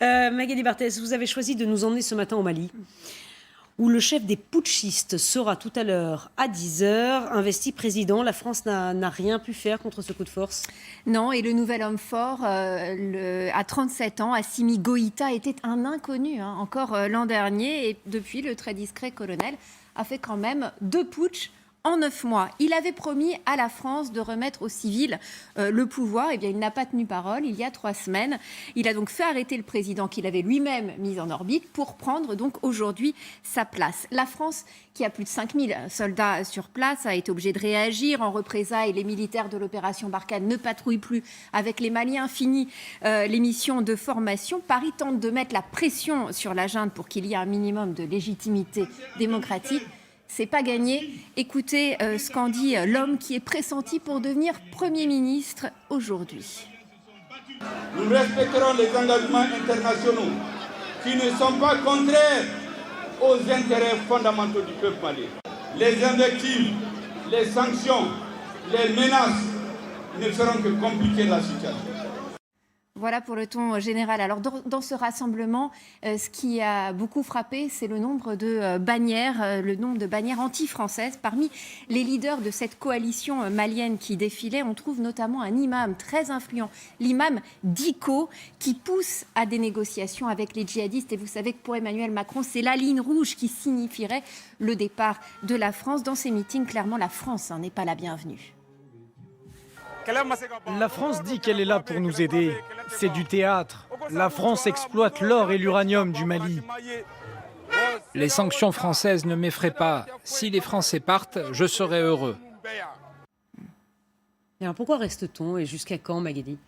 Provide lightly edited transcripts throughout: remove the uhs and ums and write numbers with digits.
Magali Barthez, vous avez choisi de nous emmener ce matin au Mali, où le chef des putschistes sera tout à l'heure à 10h, investi président. La France n'a rien pu faire contre ce coup de force. Non, et le nouvel homme fort, à 37 ans, Assimi Goïta, était un inconnu encore l'an dernier. Et depuis, le très discret colonel a fait quand même 2 putschs en 9 mois. Il avait promis à la France de remettre aux civils le pouvoir. Eh bien, il n'a pas tenu parole il y a 3 semaines. Il a donc fait arrêter le président qu'il avait lui-même mis en orbite pour prendre donc aujourd'hui sa place. La France, qui a plus de 5000 soldats sur place, a été obligée de réagir. En représailles, les militaires de l'opération Barkhane ne patrouillent plus avec les Maliens. Fini les missions de formation. Paris tente de mettre la pression sur la junte pour qu'il y ait un minimum de légitimité démocratique. C'est pas gagné. Écoutez ce qu'en dit l'homme qui est pressenti pour devenir Premier ministre aujourd'hui. Nous respecterons les engagements internationaux qui ne sont pas contraires aux intérêts fondamentaux du peuple malien. Les invectives, les sanctions, les menaces ne feront que compliquer la situation. Voilà pour le ton général. Alors dans ce rassemblement, ce qui a beaucoup frappé, c'est le nombre de bannières, anti-françaises. Parmi les leaders de cette coalition malienne qui défilait, on trouve notamment un imam très influent, l'imam Dicko, qui pousse à des négociations avec les djihadistes. Et vous savez que pour Emmanuel Macron, c'est la ligne rouge qui signifierait le départ de la France. Dans ces meetings, clairement, la France n'est pas la bienvenue. La France dit qu'elle est là pour nous aider. C'est du théâtre. La France exploite l'or et l'uranium du Mali. Les sanctions françaises ne m'effraient pas. Si les Français partent, je serai heureux. Et alors pourquoi reste-t-on et jusqu'à quand, Magali ?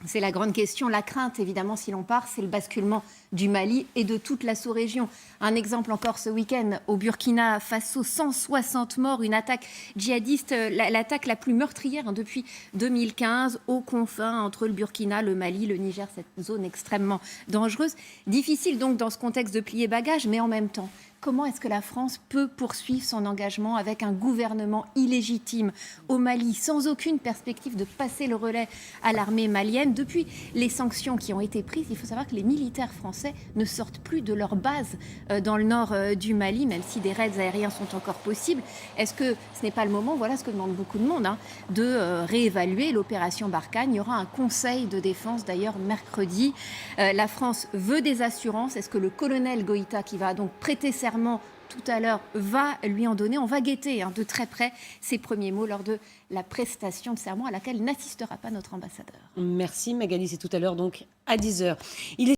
C'est la grande question. La crainte, évidemment, si l'on part, c'est le basculement du Mali et de toute la sous-région. Un exemple encore ce week-end, au Burkina Faso, 160 morts, une attaque djihadiste, l'attaque la plus meurtrière depuis 2015, aux confins entre le Burkina, le Mali, le Niger, cette zone extrêmement dangereuse. Difficile donc dans ce contexte de plier bagages, mais en même temps, comment est-ce que la France peut poursuivre son engagement avec un gouvernement illégitime au Mali, sans aucune perspective de passer le relais à l'armée malienne? Depuis les sanctions qui ont été prises, il faut savoir que les militaires français ne sortent plus de leur base dans le nord du Mali, même si des raids aériens sont encore possibles. Est-ce que ce n'est pas le moment, voilà ce que demande beaucoup de monde, de réévaluer l'opération Barkhane? Il y aura un conseil de défense d'ailleurs mercredi. La France veut des assurances. Est-ce que le colonel Goïta, qui va donc prêter serment tout à l'heure, va lui en donner? On va guetter de très près ses premiers mots lors de la prestation de serment à laquelle n'assistera pas notre ambassadeur. Merci Magali, c'est tout à l'heure donc à 10h.